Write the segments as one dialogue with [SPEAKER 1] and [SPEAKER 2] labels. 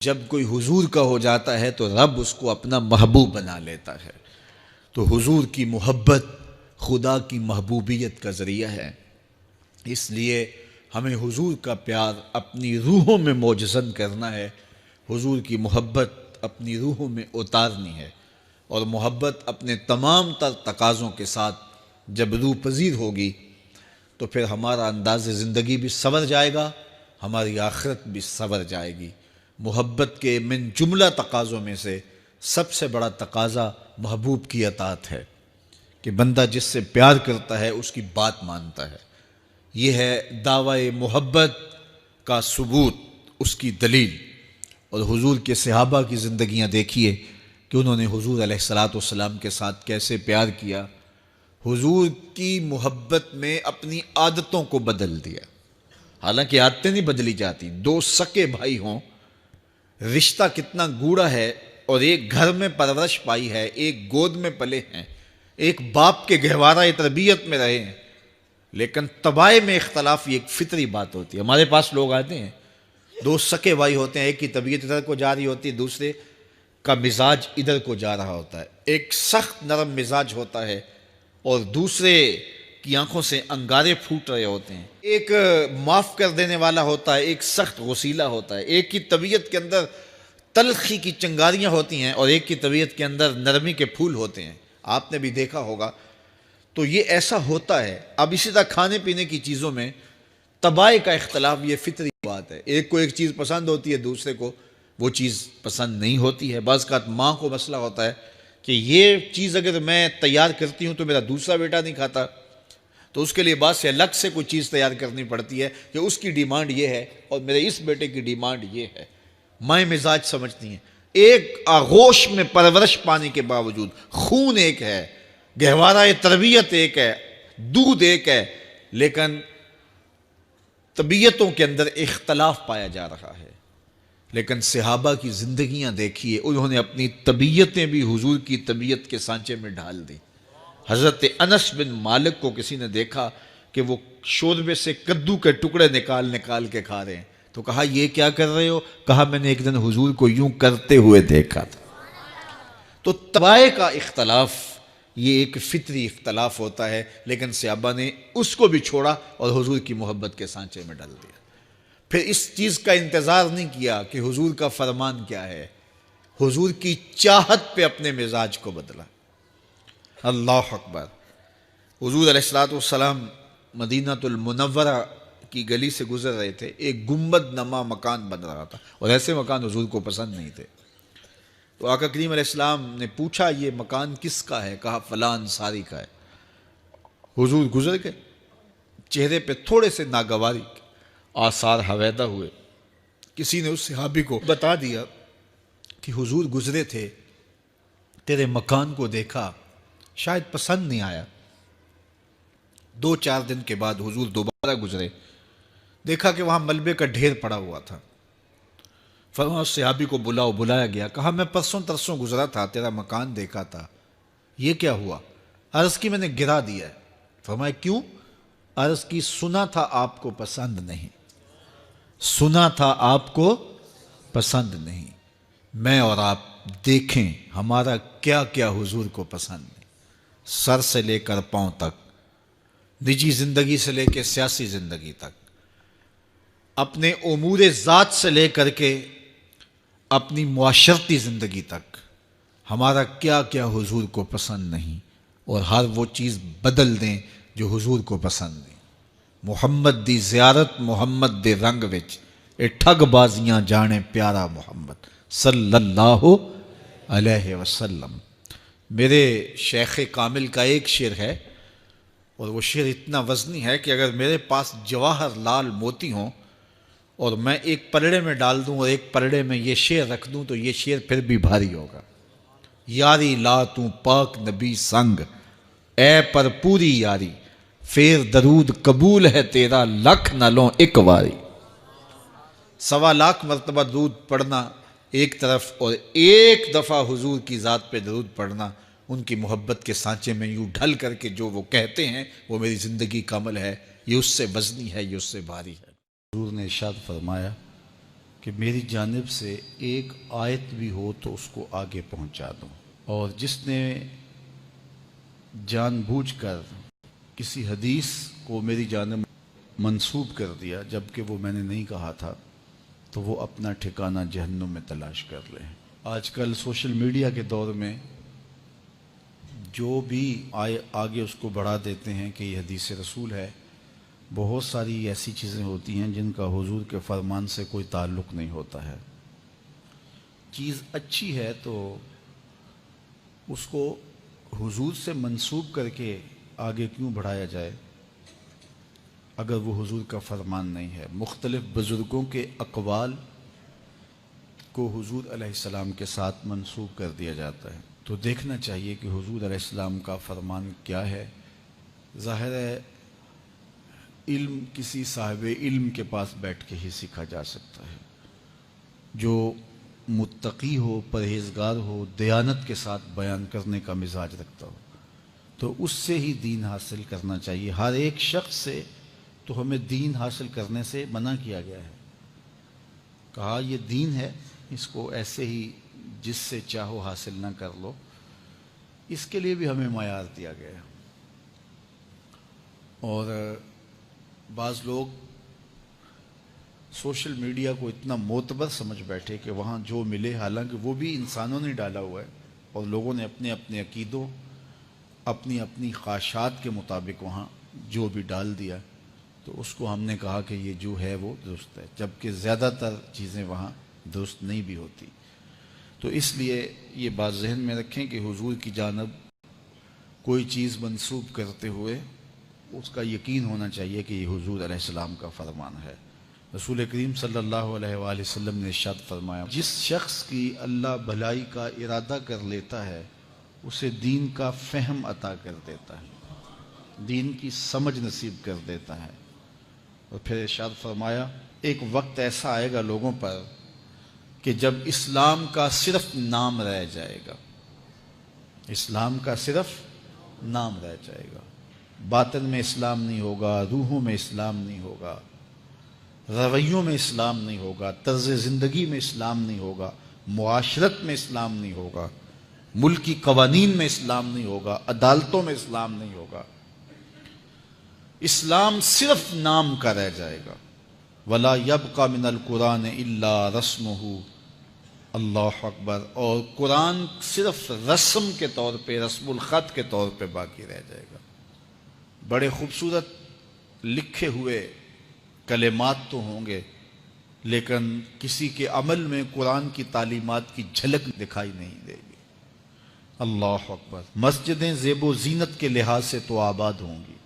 [SPEAKER 1] جب کوئی حضور کا ہو جاتا ہے تو رب اس کو اپنا محبوب بنا لیتا ہے۔ تو حضور کی محبت خدا کی محبوبیت کا ذریعہ ہے، اس لیے ہمیں حضور کا پیار اپنی روحوں میں موجزن کرنا ہے، حضور کی محبت اپنی روحوں میں اتارنی ہے، اور محبت اپنے تمام تر تقاضوں کے ساتھ جب روح پذیر ہوگی تو پھر ہمارا انداز زندگی بھی سنور جائے گا، ہماری آخرت بھی سنور جائے گی۔ محبت کے من جملہ تقاضوں میں سے سب سے بڑا تقاضا محبوب کی اطاعت ہے کہ بندہ جس سے پیار کرتا ہے اس کی بات مانتا ہے۔ یہ ہے دعوی محبت کا ثبوت، اس کی دلیل۔ اور حضور کے صحابہ کی زندگیاں دیکھیے کہ انہوں نے حضور علیہ السلام کے ساتھ کیسے پیار کیا، حضور کی محبت میں اپنی عادتوں کو بدل دیا۔ حالانکہ عادتیں نہیں بدلی جاتی، دو سکے بھائی ہوں، رشتہ کتنا گوڑا ہے، اور ایک گھر میں پرورش پائی ہے، ایک گود میں پلے ہیں، ایک باپ کے گہوارہ تربیت میں رہے ہیں، لیکن طبائع میں اختلاف یہ ایک فطری بات ہوتی ہے۔ ہمارے پاس لوگ آتے ہیں، دو سکے بھائی ہوتے ہیں، ایک کی طبیعت ادھر کو جا رہی ہوتی ہے، دوسرے کا مزاج ادھر کو جا رہا ہوتا ہے، ایک سخت نرم مزاج ہوتا ہے اور دوسرے کی آنکھوں سے انگارے پھوٹ رہے ہوتے ہیں، ایک معاف کر دینے والا ہوتا ہے، ایک سخت غصیلا ہوتا ہے، ایک کی طبیعت کے اندر تلخی کی چنگاریاں ہوتی ہیں اور ایک کی طبیعت کے اندر نرمی کے پھول ہوتے ہیں۔ آپ نے بھی دیکھا ہوگا، تو یہ ایسا ہوتا ہے۔ اب اسی طرح کھانے پینے کی چیزوں میں طبائع کا اختلاف یہ فطری بات ہے، ایک کو ایک چیز پسند ہوتی ہے، دوسرے کو وہ چیز پسند نہیں ہوتی ہے۔ بعض اوقات ماں کو مسئلہ ہوتا ہے کہ یہ چیز اگر میں تیار کرتی ہوں تو میرا دوسرا بیٹا نہیں کھاتا، تو اس کے لیے بعض سے الگ سے کوئی چیز تیار کرنی پڑتی ہے کہ اس کی ڈیمانڈ یہ ہے اور میرے اس بیٹے کی ڈیمانڈ یہ ہے۔ مائیں مزاج سمجھتی ہیں، ایک آغوش میں پرورش پانے کے باوجود خون ایک ہے، گہوارہ تربیت ایک ہے، دودھ ایک ہے، لیکن طبیعتوں کے اندر اختلاف پایا جا رہا ہے۔ لیکن صحابہ کی زندگیاں دیکھیے، انہوں نے اپنی طبیعتیں بھی حضور کی طبیعت کے سانچے میں ڈھال دی۔ حضرت انس بن مالک کو کسی نے دیکھا کہ وہ شوربے سے کدو کے ٹکڑے نکال نکال کے کھا رہے ہیں، تو کہا یہ کیا کر رہے ہو؟ کہا میں نے ایک دن حضور کو یوں کرتے ہوئے دیکھا تھا۔ تو طبائع کا اختلاف یہ ایک فطری اختلاف ہوتا ہے، لیکن صحابہ نے اس کو بھی چھوڑا اور حضور کی محبت کے سانچے میں ڈال دیا۔ پھر اس چیز کا انتظار نہیں کیا کہ حضور کا فرمان کیا ہے، حضور کی چاہت پہ اپنے مزاج کو بدلا۔ اللہ اکبر۔ حضور علیہ السلام مدینہ المنورہ کی گلی سے گزر رہے تھے، ایک گنبد نما مکان بن رہا تھا، اور ایسے مکان حضور کو پسند نہیں تھے۔ تو آقا کریم علیہ السلام نے پوچھا یہ مکان کس کا ہے؟ کہا فلاں انصاری کا ہے۔ حضور گزر گئے، چہرے پہ تھوڑے سے ناگواری آثار حویدہ ہوئے۔ کسی نے اس صحابی کو بتا دیا کہ حضور گزرے تھے، تیرے مکان کو دیکھا، شاید پسند نہیں آیا۔ 2-4 دن کے بعد حضور دوبارہ گزرے، دیکھا کہ وہاں ملبے کا ڈھیر پڑا ہوا تھا۔ فرمایا اس صحابی کو بلایا گیا، کہا میں پرسوں ترسوں گزرا تھا، تیرا مکان دیکھا تھا، یہ کیا ہوا؟ عرض کی میں نے گرا دیا ہے۔ فرمایا کیوں؟ عرض کی سنا تھا آپ کو پسند نہیں، سنا تھا آپ کو پسند نہیں۔ میں اور آپ دیکھیں ہمارا کیا کیا حضور کو پسند نہیں، سر سے لے کر پاؤں تک، نجی زندگی سے لے کے سیاسی زندگی تک، اپنے امور ذات سے لے کر کے اپنی معاشرتی زندگی تک، ہمارا کیا کیا حضور کو پسند نہیں، اور ہر وہ چیز بدل دیں جو حضور کو پسند نہیں۔ محمد دی زیارت محمد دے رنگ وچ، اے ٹھگ بازیاں جانے پیارا محمد صلی اللہ علیہ وسلم۔ میرے شیخ کامل کا ایک شعر ہے، اور وہ شعر اتنا وزنی ہے کہ اگر میرے پاس جواہر لال موتی ہوں اور میں ایک پلڑے میں ڈال دوں اور ایک پلڑے میں یہ شعر رکھ دوں تو یہ شعر پھر بھی بھاری ہوگا۔ یاری لا تو پاک نبی سنگ، اے پر پوری یاری، پھر درود قبول ہے تیرا لکھ نہ لوں ایک واری۔ 1.25 لاکھ مرتبہ درود پڑھنا ایک طرف، اور ایک دفعہ حضور کی ذات پہ درود پڑھنا، ان کی محبت کے سانچے میں یوں ڈھل کر کے جو وہ کہتے ہیں وہ میری زندگی کا عمل ہے، یہ اس سے وزنی ہے، یہ اس سے بھاری ہے۔ حضور نے ارشاد فرمایا کہ میری جانب سے ایک آیت بھی ہو تو اس کو آگے پہنچا دوں، اور جس نے جان بوجھ کر کسی حدیث کو میری جانب منسوب کر دیا جبکہ وہ میں نے نہیں کہا تھا تو وہ اپنا ٹھکانہ جہنم میں تلاش کر لے۔ آج کل سوشل میڈیا کے دور میں جو بھی آگے اس کو بڑھا دیتے ہیں کہ یہ حدیث رسول ہے، بہت ساری ایسی چیزیں ہوتی ہیں جن کا حضور کے فرمان سے کوئی تعلق نہیں ہوتا ہے۔ چیز اچھی ہے تو اس کو حضور سے منسوب کر کے آگے کیوں بڑھایا جائے اگر وہ حضور کا فرمان نہیں ہے۔ مختلف بزرگوں کے اقوال کو حضور علیہ السلام کے ساتھ منسوب کر دیا جاتا ہے، تو دیکھنا چاہیے کہ حضور علیہ السلام کا فرمان کیا ہے۔ ظاہر ہے علم کسی صاحب علم کے پاس بیٹھ کے ہی سیکھا جا سکتا ہے، جو متقی ہو، پرہیزگار ہو، دیانت کے ساتھ بیان کرنے کا مزاج رکھتا ہو، تو اس سے ہی دین حاصل کرنا چاہیے۔ ہر ایک شخص سے تو ہمیں دین حاصل کرنے سے منع کیا گیا ہے، کہا یہ دین ہے، اس کو ایسے ہی جس سے چاہو حاصل نہ کر لو، اس کے لیے بھی ہمیں معیار دیا گیا ہے۔ اور بعض لوگ سوشل میڈیا کو اتنا معتبر سمجھ بیٹھے کہ وہاں جو ملے، حالانکہ وہ بھی انسانوں نے ڈالا ہوا ہے اور لوگوں نے اپنے اپنے عقیدوں، اپنی اپنی خواہشات کے مطابق وہاں جو بھی ڈال دیا، تو اس کو ہم نے کہا کہ یہ جو ہے وہ درست ہے، جبکہ زیادہ تر چیزیں وہاں درست نہیں بھی ہوتی۔ تو اس لیے یہ بات ذہن میں رکھیں کہ حضور کی جانب کوئی چیز منسوب کرتے ہوئے اس کا یقین ہونا چاہیے کہ یہ حضور علیہ السلام کا فرمان ہے۔ رسول کریم صلی اللہ علیہ وآلہ وسلم نے ارشاد فرمایا، جس شخص کی اللہ بھلائی کا ارادہ کر لیتا ہے اسے دین کا فہم عطا کر دیتا ہے، دین کی سمجھ نصیب کر دیتا ہے۔ اور پھر ارشاد فرمایا، ایک وقت ایسا آئے گا لوگوں پر کہ جب اسلام کا صرف نام رہ جائے گا، اسلام کا صرف نام رہ جائے گا، باطن میں اسلام نہیں ہوگا، روحوں میں اسلام نہیں ہوگا، رویوں میں اسلام نہیں ہوگا، طرز زندگی میں اسلام نہیں ہوگا، معاشرت میں اسلام نہیں ہوگا، ملکی قوانین میں اسلام نہیں ہوگا، عدالتوں میں اسلام نہیں ہوگا، اسلام صرف نام کا رہ جائے گا۔ وَلَا يَبْقَى مِنَ الْقُرْآنِ إِلَّا رَسْمُهُ، اللہ اکبر، اور قرآن صرف رسم کے طور پہ، رسم الخط کے طور پہ باقی رہ جائے گا۔ بڑے خوبصورت لکھے ہوئے کلمات تو ہوں گے لیکن کسی کے عمل میں قرآن کی تعلیمات کی جھلک دکھائی نہیں دے گی۔ اللہ اکبر۔ مسجدیں زیب و زینت کے لحاظ سے تو آباد ہوں گی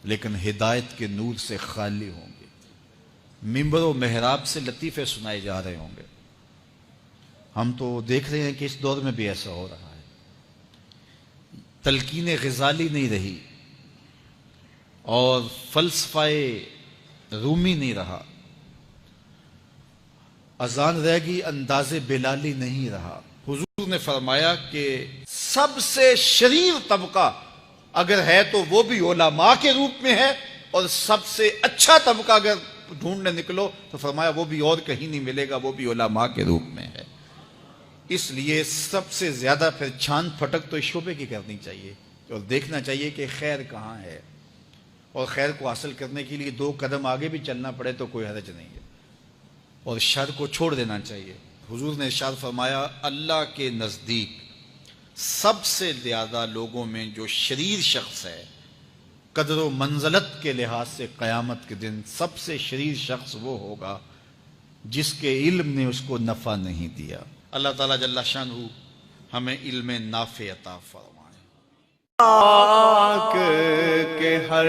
[SPEAKER 1] لیکن ہدایت کے نور سے خالی ہوں گی، ممبر و محراب سے لطیفے سنائے جا رہے ہوں گے۔ ہم تو دیکھ رہے ہیں کہ اس دور میں بھی ایسا ہو رہا ہے، تلقین غزالی نہیں رہی اور فلسفہ رومی نہیں رہا، اذان رہ گئی، انداز بلالی نہیں رہا۔ حضور نے فرمایا کہ سب سے شریر طبقہ اگر ہے تو وہ بھی علماء کے روپ میں ہے، اور سب سے اچھا طبقہ اگر ڈھونڈنے نکلو تو فرمایا وہ بھی اور کہیں نہیں ملے گا، وہ بھی علماء کے روپ میں ہے۔ اس لیے سب سے زیادہ پھر چھان پھٹک تو اس شعبے کی کرنی چاہیے اور دیکھنا چاہیے کہ خیر کہاں ہے، اور خیر کو حاصل کرنے کے لیے 2 قدم آگے بھی چلنا پڑے تو کوئی حرج نہیں ہے، اور شر کو چھوڑ دینا چاہیے۔ حضور نے ارشاد فرمایا، اللہ کے نزدیک سب سے زیادہ لوگوں میں جو شریر شخص ہے، قدر و منزلت کے لحاظ سے قیامت کے دن سب سے شریر شخص وہ ہوگا جس کے علم نے اس کو نفع نہیں دیا۔ اللہ تعالیٰ جل شانہ ہمیں علم نافع عطا فرمائے۔
[SPEAKER 2] پاک کے ہر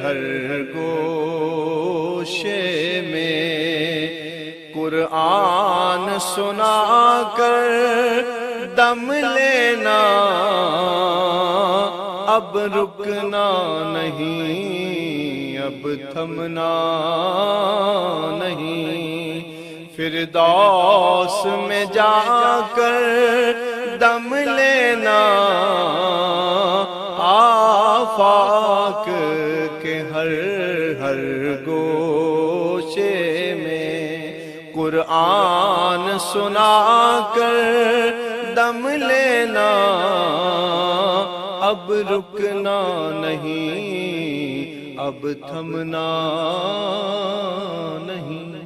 [SPEAKER 2] ہر گوشے میں قرآن سنا کر دم لینا، اب رکنا نہیں، اب تھمنا نہیں، فردوس میں جا کر دم لینا، آفاق کے ہر ہر گوشے میں قرآن سنا کر دم لینا، اب رکنا نہیں، اب تھمنا نہیں۔